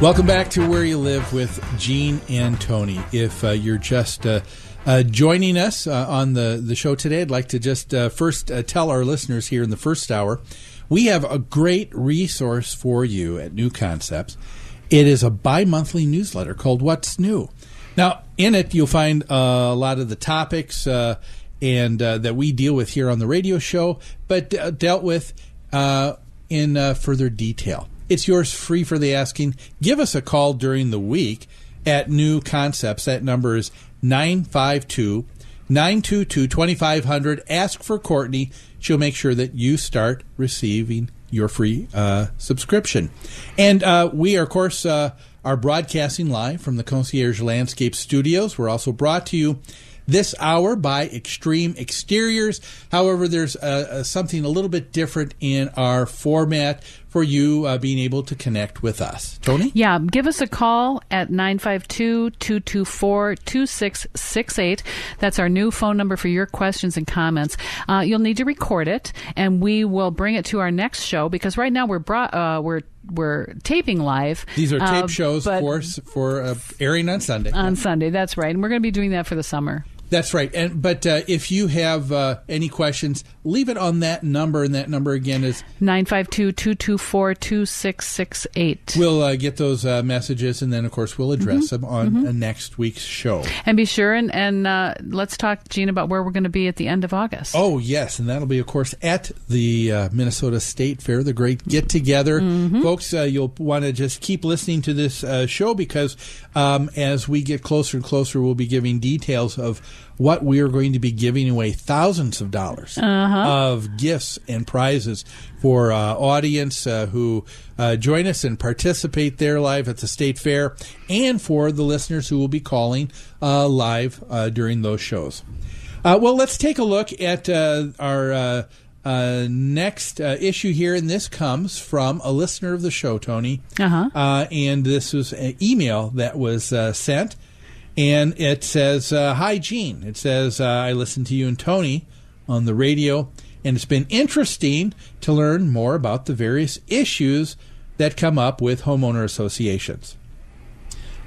Welcome back to Where You Live with Gene and Tony. If you're just joining us on the show today, I'd like to just first tell our listeners here in the first hour, we have a great resource for you at New Concepts. It is a bi-monthly newsletter called What's New. Now, in it, you'll find a lot of the topics and that we deal with here on the radio show, but dealt with in further detail. It's yours free for the asking. Give us a call during the week at New Concepts. That number is 952-922-2500. Ask for Courtney. She'll make sure that you start receiving your free subscription. And we, of course, are broadcasting live from the Concierge Landscape Studios. We're also brought to you this hour by Extreme Exteriors. However, there's something a little bit different in our format for you being able to connect with us. Tony? Yeah, give us a call at 952-224-2668. That's our new phone number for your questions and comments. You'll need to record it, and we will bring it to our next show, because right now we're taping live. These are tape shows, of course, for airing on Sunday. On Sunday, that's right. And we're going to be doing that for the summer. That's right. But if you have any questions, leave it on that number, and that number again is 952-224-2668. We'll get those messages, and then, of course, we'll address them on next week's show. And be sure and let's talk, Gene, about where we're going to be at the end of August. Oh, yes, and that'll be, of course, at the Minnesota State Fair, the great get-together. Folks, you'll want to just keep listening to this show, because as we get closer and closer, we'll be giving details of what we are going to be giving away, thousands of dollars of gifts and prizes for audience who join us and participate there live at the State Fair, and for the listeners who will be calling live during those shows. Well, let's take a look at our next issue here, and this comes from a listener of the show, Tony. And this was an email that was sent. And it says, hi, Gene. It says, I listen to you and Tony on the radio, and it's been interesting to learn more about the various issues that come up with homeowner associations.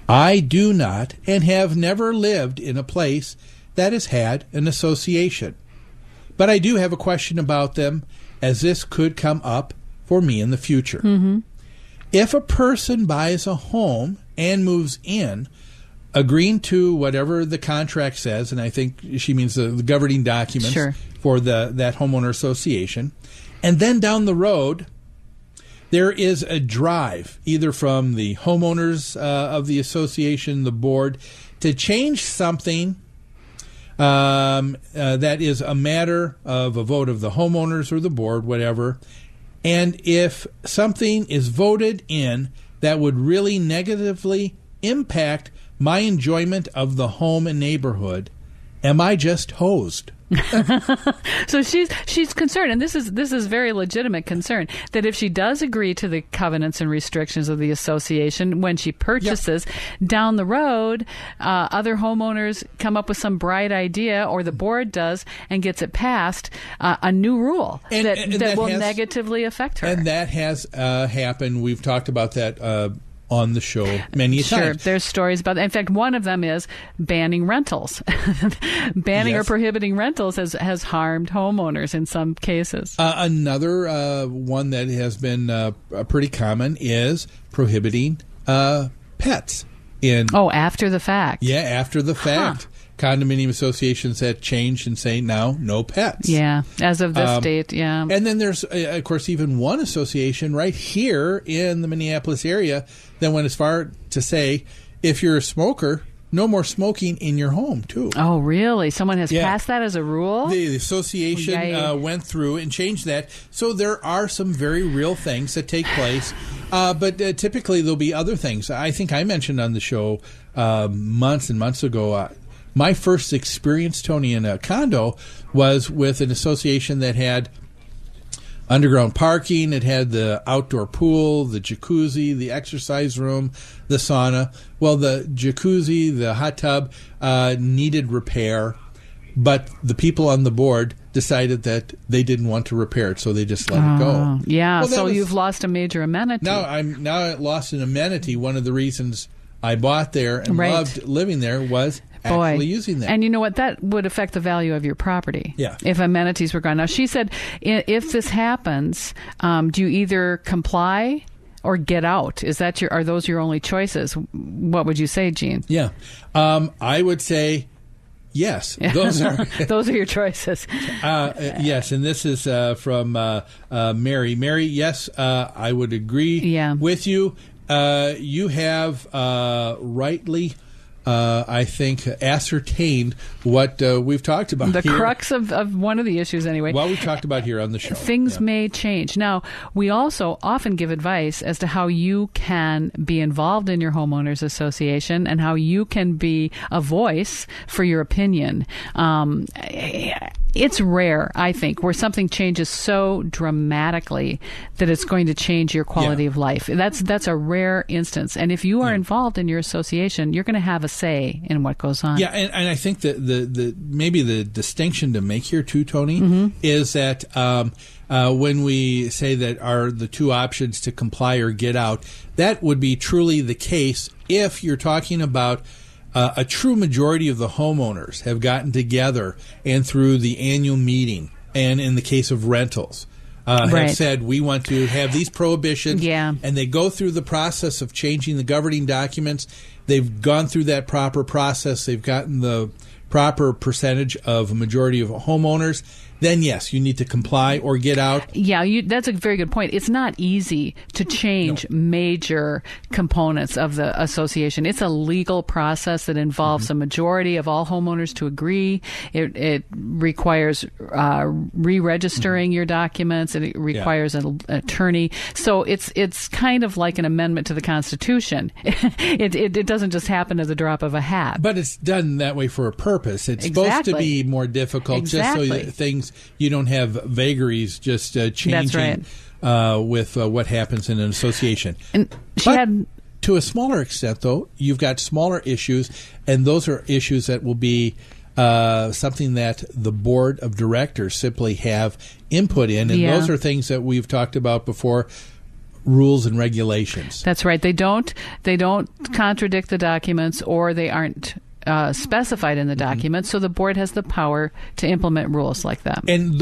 I do not and have never lived in a place that has had an association. But I do have a question about them, as this could come up for me in the future. If a person buys a home and moves in, agreeing to whatever the contract says, and I think she means the governing documents for that homeowner association, and then down the road, there is a drive, either from the homeowners of the association, the board, to change something that is a matter of a vote of the homeowners or the board, whatever. And if something is voted in that would really negatively impact my enjoyment of the home and neighborhood, am I just hosed? So she's concerned, and this is very legitimate concern, that if she does agree to the covenants and restrictions of the association when she purchases, down the road, other homeowners come up with some bright idea, or the board does, and gets it passed, a new rule that will negatively affect her. And that has happened. We've talked about that on the show many times. Sure, there's stories about that. In fact, one of them is banning rentals. Banning or prohibiting rentals has harmed homeowners in some cases. Another one that has been pretty common is prohibiting pets. After the fact. Yeah, after the fact. Condominium associations that changed and say now no pets. Yeah, as of this date, yeah. And then there's, of course, even one association right here in the Minneapolis area that went as far to say, if you're a smoker, no more smoking in your home, too. Oh, really? Someone has passed that as a rule? The association went through and changed that. So there are some very real things that take place. But typically there'll be other things. I think I mentioned on the show months and months ago, my first experience, Tony, in a condo was with an association that had underground parking. It had the outdoor pool, the jacuzzi, the exercise room, the sauna. Well, the jacuzzi, the hot tub needed repair, but the people on the board decided that they didn't want to repair it, so they just let it go. Yeah, well, so you've lost a major amenity. Now I lost an amenity. One of the reasons I bought there and loved living there was actually using that. And you know what? That would affect the value of your property. Yeah. If amenities were gone. Now, she said, if this happens, do you either comply or get out? Are those your only choices? What would you say, Gene? Yeah. I would say yes. Those are those are your choices. Yes, and this is from Mary. Mary, yes, I would agree with you. You have rightly, I think, ascertained what we've talked about the here. crux of one of the issues, anyway. Well, we've talked about here on the show. Things may change. Now, we also often give advice as to how you can be involved in your homeowners association and how you can be a voice for your opinion. It's rare, I think, where something changes so dramatically that it's going to change your quality of life. That's a rare instance. And if you are involved in your association, you're going to have a say in what goes on. Yeah, and I think that the maybe the distinction to make here too, Tony, is that when we say that are the two options to comply or get out, that would be truly the case if you're talking about a true majority of the homeowners have gotten together and through the annual meeting, and in the case of rentals, have said we want to have these prohibitions, and they go through the process of changing the governing documents. They've gone through that proper process. They've gotten the proper percentage of a majority of homeowners. Then, yes, you need to comply or get out. Yeah, that's a very good point. It's not easy to change major components of the association. It's a legal process that involves a majority of all homeowners to agree. It requires re-registering your documents. It requires an attorney. So it's kind of like an amendment to the Constitution. It doesn't just happen at the drop of a hat. But it's done that way for a purpose. It's supposed to be more difficult just so that things you don't have vagaries just changing with what happens in an association. And to a smaller extent, though, you've got smaller issues, and those are issues that will be something that the board of directors simply have input in, and those are things that we've talked about before. Rules and regulations. That's right. They don't contradict the documents, or they aren't specified in the documents, so the board has the power to implement rules like that. And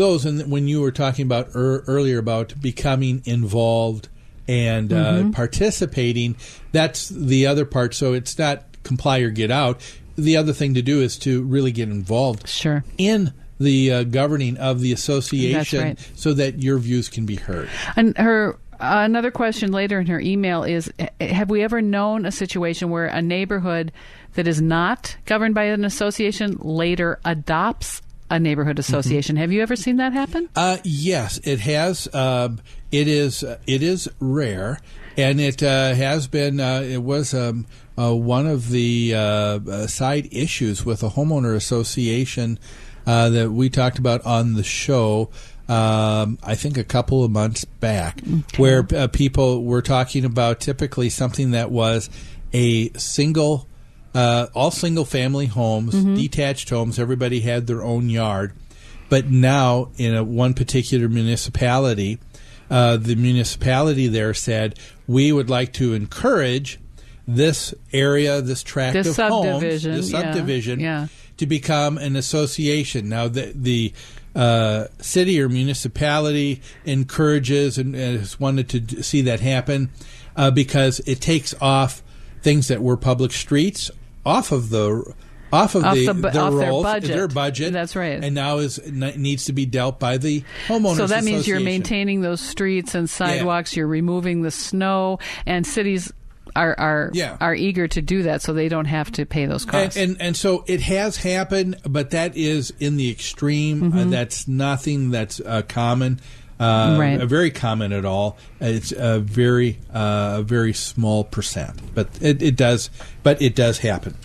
when you were talking about earlier about becoming involved and participating, that's the other part. So it's not comply or get out. The other thing to do is to really get involved in the governing of the association so that your views can be heard. And another question later in her email is, have we ever known a situation where a neighborhood that is not governed by an association later adopts a neighborhood association? Have you ever seen that happen? Yes, it has. It is rare, and it has been. It was one of the side issues with a homeowner association that we talked about on the show. I think a couple of months back, where people were talking about typically something that was a single. All single-family homes, detached homes. Everybody had their own yard, but now in one particular municipality, the municipality there said we would like to encourage this area, this tract of homes, this subdivision, to become an association. Now the city or municipality encourages and has wanted to see that happen because it takes off things that were public streets off of their budget. That's right. And now needs to be dealt by the homeowners. So that means you're maintaining those streets and sidewalks. You're removing the snow, and cities are eager to do that, so they don't have to pay those costs. And so it has happened, but that is in the extreme. That's nothing that's common. Very common at all. It's a very small percent, but it does happen.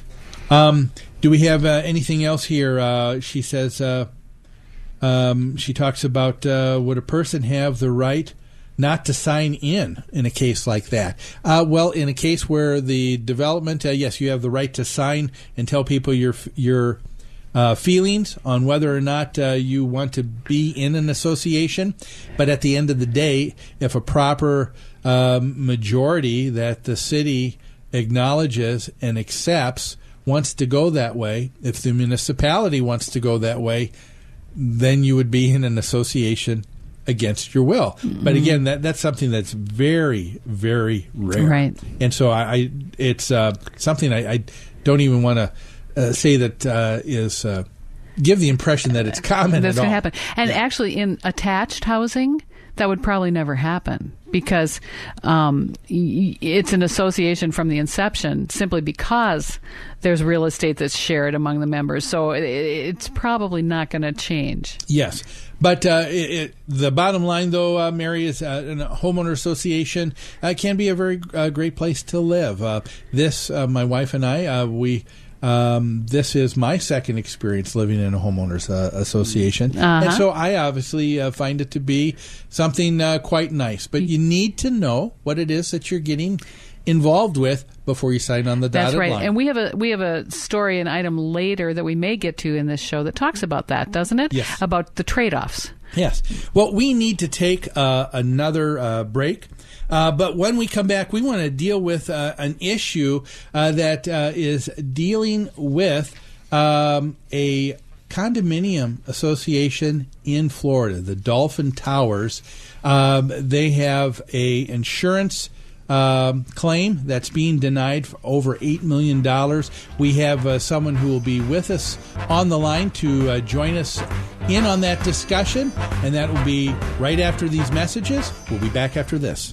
Do we have anything else here? She says she talks about would a person have the right not to sign in a case like that? Well, in a case where the development, yes, you have the right to sign and tell people your feelings on whether or not you want to be in an association. But at the end of the day, if a proper majority that the city acknowledges and accepts wants to go that way, if the municipality wants to go that way, then you would be in an association against your will. Mm-hmm. But again, that's something that's very, very rare. Right. And so it's something I don't even want to say that is give the impression that it's common that's at all. Going to happen. And actually, in attached housing, that would probably never happen because it's an association from the inception simply because there's real estate that's shared among the members. So it's probably not going to change. Yes. But the bottom line, though, Mary, is a homeowner association can be a very great place to live. My wife and I, this is my second experience living in a homeowners association. And so I obviously find it to be something quite nice. But you need to know what it is that you're getting involved with before you sign on the dotted line. That's right. And we have a story, an item later that we may get to in this show that talks about that, doesn't it? Yes. About the trade-offs. Yes. Well, we need to take another break. But when we come back, we want to deal with an issue that is dealing with a condominium association in Florida, the Dolphin Towers. They have a insurance claim that's being denied for over $8 million. We have someone who will be with us on the line to join us in on that discussion, and that will be right after these messages. We'll be back after this.